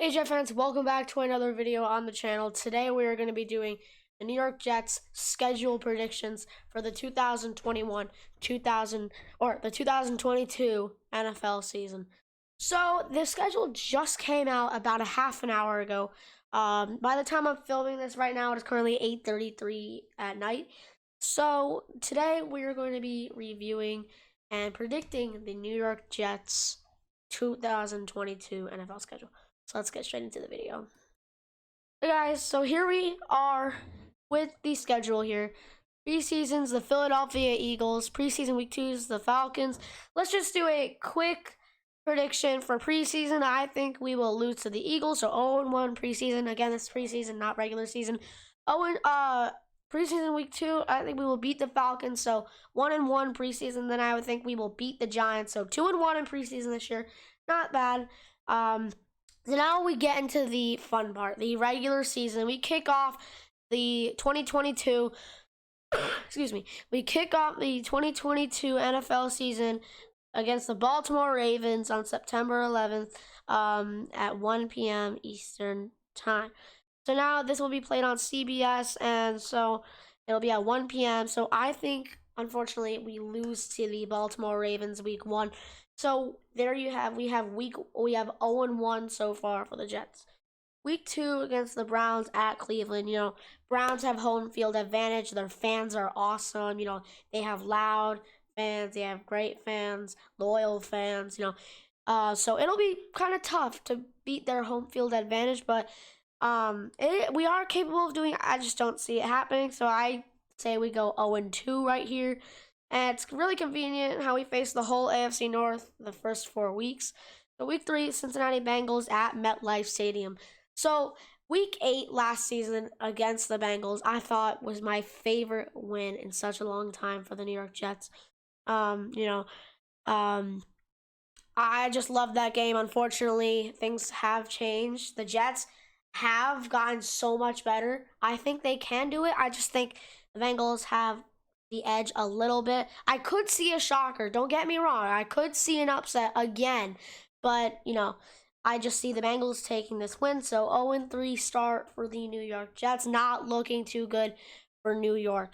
Hey Jet fans, welcome back to another video on the channel. Today we are going to be doing the New York Jets schedule predictions for the 2022 NFL season. So the schedule just came out about a half an hour ago. By the time I'm filming this right now, it is currently 8:33 at night. So today we are going to be reviewing and predicting the New York Jets 2022 NFL schedule. So let's get straight into the video. Hey guys, so here we are with the schedule here. Preseason's the Philadelphia Eagles. Preseason week 2 is the Falcons. Let's just do a quick prediction for preseason. I think we will lose to the Eagles, so 0-1 preseason. Again, it's preseason, not regular season. Preseason week 2, I think we will beat the Falcons, so 1-1 preseason. Then I would think we will beat the Giants, so 2-1 in preseason this year. Not bad. So now we get into the fun part, the regular season. We kick off the 2022, we kick off the 2022 NFL season against the Baltimore Ravens on September 11th at 1 p.m. Eastern Time. So now this will be played on CBS, and so it'll be at 1 p.m. So I think, unfortunately, we lose to the Baltimore Ravens week 1. So there you have, we have 0-1 so far for the Jets. Week 2 against the Browns at Cleveland. Browns have home field advantage. Their fans are awesome. They have loud fans. They have great fans, loyal fans. So it'll be kind of tough to beat their home field advantage, but we are capable of doing it. I just don't see it happening. So I say we go 0-2 right here. And it's really convenient how we face the whole AFC North the first 4 weeks. So week 3, Cincinnati Bengals at Metlife Stadium. So week 8 last season against the Bengals, I thought was my favorite win in such a long time for the New York Jets. I just love that game. Unfortunately, things have changed. The Jets have gotten so much better. I think they can do it. I just think the Bengals have the edge a little bit. I could see a shocker. Don't get me wrong. I could see an upset again. But, I just see the Bengals taking this win. So 0-3 start for the New York Jets. Not looking too good for New York.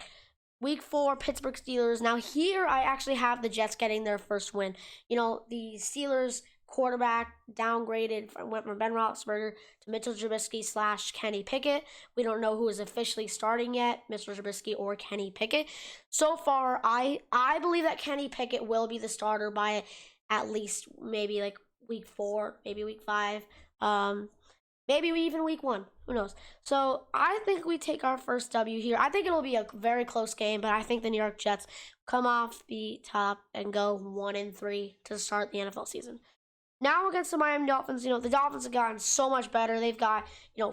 Week 4, Pittsburgh Steelers. Now here I actually have the Jets getting their first win. The Steelers quarterback went from Ben Roethlisberger to Mitchell Trubisky / Kenny Pickett. We don't know who is officially starting yet, Mitchell Trubisky or Kenny Pickett. So far, I believe that Kenny Pickett will be the starter by at least maybe like week 4, maybe week 5, maybe even week 1. Who knows? So I think we take our first W here. I think it'll be a very close game, but I think the New York Jets come off the top and go 1-3 to start the NFL season. Now against the Miami Dolphins, the Dolphins have gotten so much better. They've got,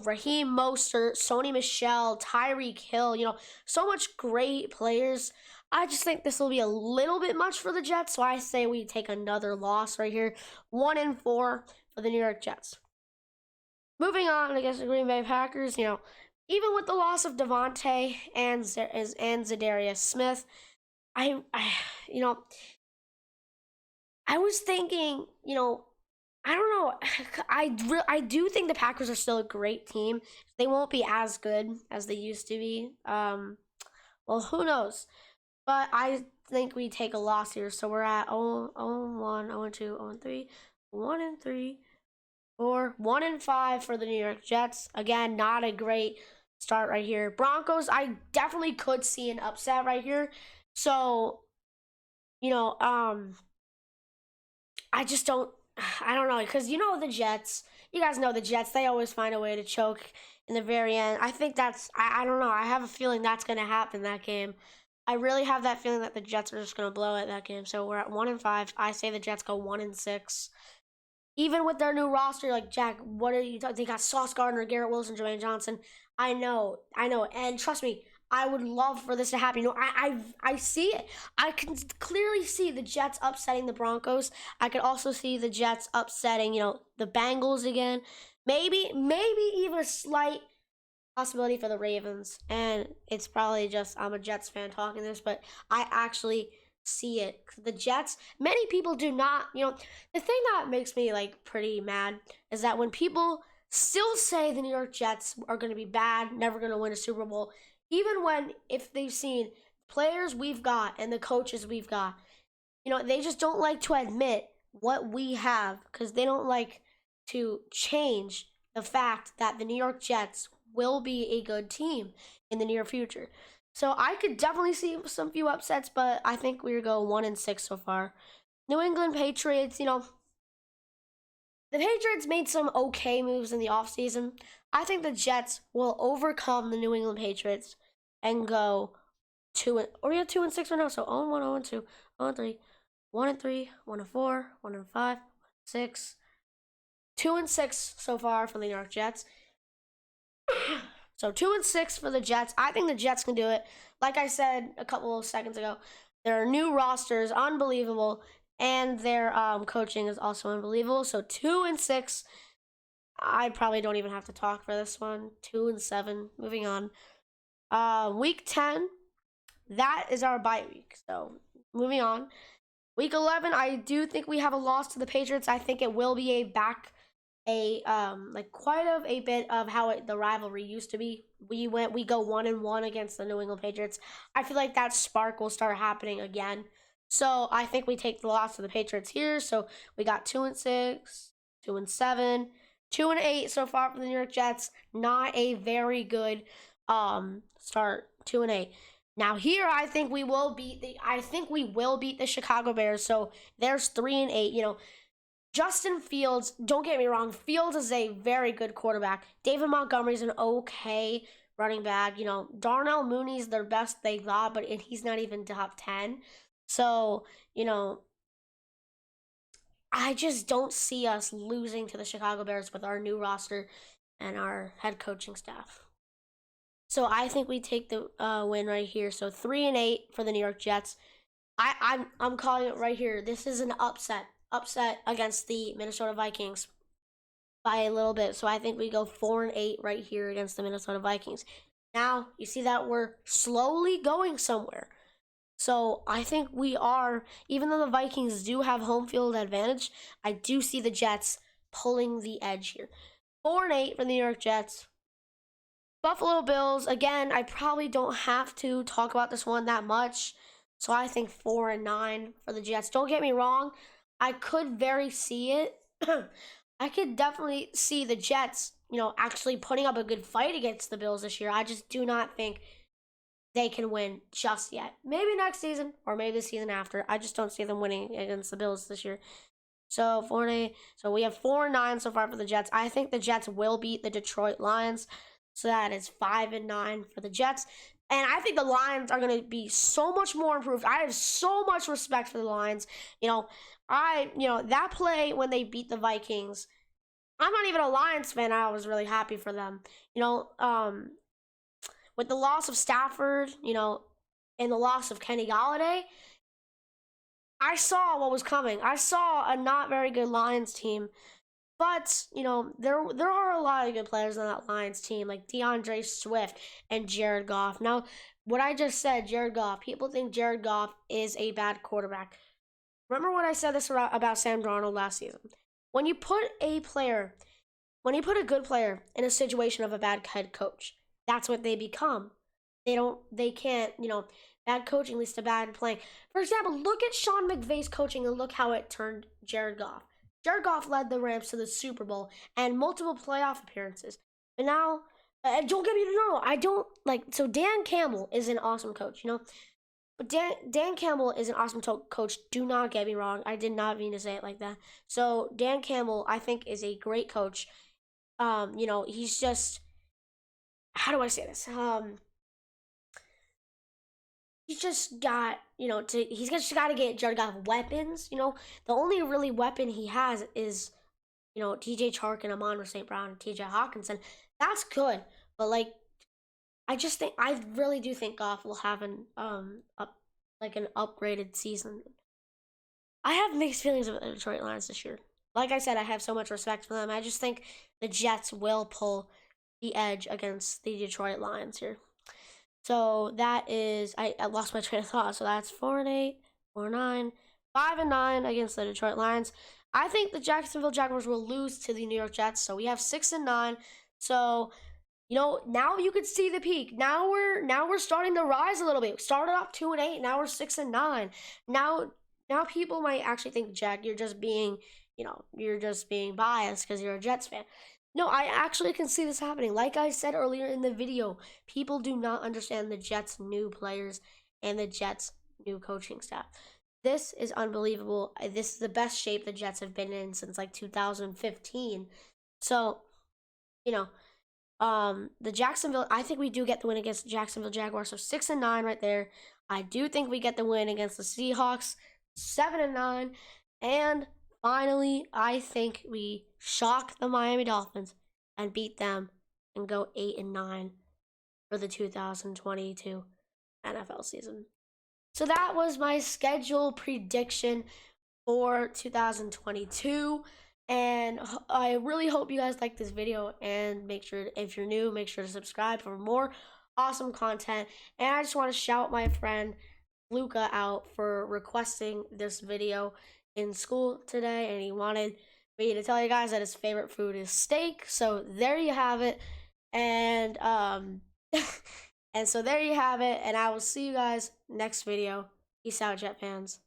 Raheem Mostert, Sony Michel, Tyreek Hill, so much great players. I just think this will be a little bit much for the Jets, so I say we take another loss right here. 1-4 for the New York Jets. Moving on against the Green Bay Packers, even with the loss of Devontae and Zadarius Smith, I was thinking, I don't know. I do think the Packers are still a great team. They won't be as good as they used to be. Well, who knows? But I think we take a loss here. So we're at 0-1, 0-2, 0-3, 1-3, or 1-5 for the New York Jets. Again, not a great start right here. Broncos, I definitely could see an upset right here. So, I just don't. I don't know, because the Jets, you guys know the Jets, they always find a way to choke in the very end. I think I don't know, I have a feeling that's going to happen that game. I really have that feeling that the Jets are just going to blow it that game. So we're at 1-5. I say the Jets go 1-6. Even with their new roster, like, Jack, what are you talking? They got Sauce Gardner, Garrett Wilson, Jermaine Johnson. I know. And trust me, I would love for this to happen. I see it. I can clearly see the Jets upsetting the Broncos. I could also see the Jets upsetting, the Bengals again. Maybe even a slight possibility for the Ravens. And it's probably just I'm a Jets fan talking this, but I actually see it. The Jets, many people do not, the thing that makes me pretty mad is that when people still say the New York Jets are going to be bad, never going to win a Super Bowl, even when if they've seen players we've got and the coaches we've got, they just don't like to admit what we have because they don't like to change the fact that the New York Jets will be a good team in the near future. So I could definitely see some few upsets, but I think we go 1-6 so far. New England Patriots, the Patriots made some okay moves in the offseason. I think the Jets will overcome the New England Patriots and go 2-6 right now. So 0-1, 0-2, 0-3, 1-3, 1-4, 1-5, 6, 2-6 so far for the New York Jets. So 2-6 for the Jets. I think the Jets can do it. Like I said a couple of seconds ago, their new roster is unbelievable, and their coaching is also unbelievable. So 2-6. I probably don't even have to talk for this one. 2-7. Moving on. Week 10. That is our bye week. So moving on. Week 11. I do think we have a loss to the Patriots. I think it will be quite a bit of how the rivalry used to be. We go 1-1 against the New England Patriots. I feel like that spark will start happening again. So I think we take the loss to the Patriots here. So we got 2-6, 2-7, 2-8 so far for the New York Jets. Not a very good start. 2-8. Now here I think we will beat the Chicago Bears. So there's 3-8. Justin Fields, don't get me wrong, Fields is a very good quarterback. David Montgomery's an okay running back. Darnell Mooney's their best they got, but he's not even top 10. So, I just don't see us losing to the Chicago Bears with our new roster and our head coaching staff. So I think we take the win right here. So 3-8 for the New York Jets. I'm calling it right here. This is an upset against the Minnesota Vikings by a little bit. So I think we go 4-8 right here against the Minnesota Vikings. Now, you see that we're slowly going somewhere. So I think we are, even though the Vikings do have home field advantage, I do see the Jets pulling the edge here. 4-8 for the New York Jets. Buffalo Bills, again, I probably don't have to talk about this one that much. So I think 4-9 for the Jets. Don't get me wrong. I could very see it. I could definitely see the Jets, actually putting up a good fight against the Bills this year. I just do not think they can win just yet. Maybe next season or maybe the season after. I just don't see them winning against the Bills this year. So 4-8. So we have 4-9 so far for the Jets. I think the Jets will beat the Detroit Lions. So that is 5-9 for the Jets. And I think the Lions are going to be so much more improved. I have so much respect for the Lions. That play when they beat the Vikings, I'm not even a Lions fan. I was really happy for them. With the loss of Stafford, and the loss of Kenny Golladay, I saw what was coming. I saw a not very good Lions team. But, there are a lot of good players on that Lions team, like DeAndre Swift and Jared Goff. Now, what I just said, Jared Goff, people think Jared Goff is a bad quarterback. Remember when I said this about Sam Darnold last season? When you put a good player in a situation of a bad head coach, that's what they become. Bad coaching leads to bad playing. For example, look at Sean McVay's coaching and look how it turned Jared Goff. Jared Goff led the Rams to the Super Bowl and multiple playoff appearances. But now, don't get me wrong, I don't so Dan Campbell is an awesome coach, But Dan Campbell is an awesome coach. Do not get me wrong. I did not mean to say it like that. So Dan Campbell, I think, is a great coach. He's just, how do I say this? He's just got, he's just got to get Jared Goff weapons. The only really weapon he has is, TJ Chark and Amon St. Brown and TJ Hawkinson. That's good. But, I really do think Goff will have an upgraded season. I have mixed feelings about the Detroit Lions this year. Like I said, I have so much respect for them. I just think the Jets will pull the edge against the Detroit Lions here. So that is, I lost my train of thought. So that's 4-8, 4-9, 5-9 against the Detroit Lions. I think the Jacksonville Jaguars will lose to the New York Jets. So we have 6-9. So now you could see the peak. Now we're starting to rise a little bit. We started off 2-8. Now we're 6-9. Now people might actually think, Jack, you're just being biased because you're a Jets fan. No, I actually can see this happening. Like I said earlier in the video, people do not understand the Jets' new players and the Jets' new coaching staff. This is unbelievable. This is the best shape the Jets have been in since like 2015. So, you know, the Jacksonville, I think we do get the win against the Jacksonville Jaguars. So 6-9 right there. I do think we get the win against the Seahawks, 7-9. And finally, I think we shock the Miami Dolphins and beat them and go 8-9 for the 2022 NFL season. So that was my schedule prediction for 2022. And I really hope you guys like this video, and make sure, if you're new, make sure to subscribe for more awesome content. And I just want to shout my friend Luca out for requesting this video in school today, and he wanted me to tell you guys that his favorite food is steak. So there you have it. And and so there you have it, and I will see you guys next video. Peace out, Jet fans.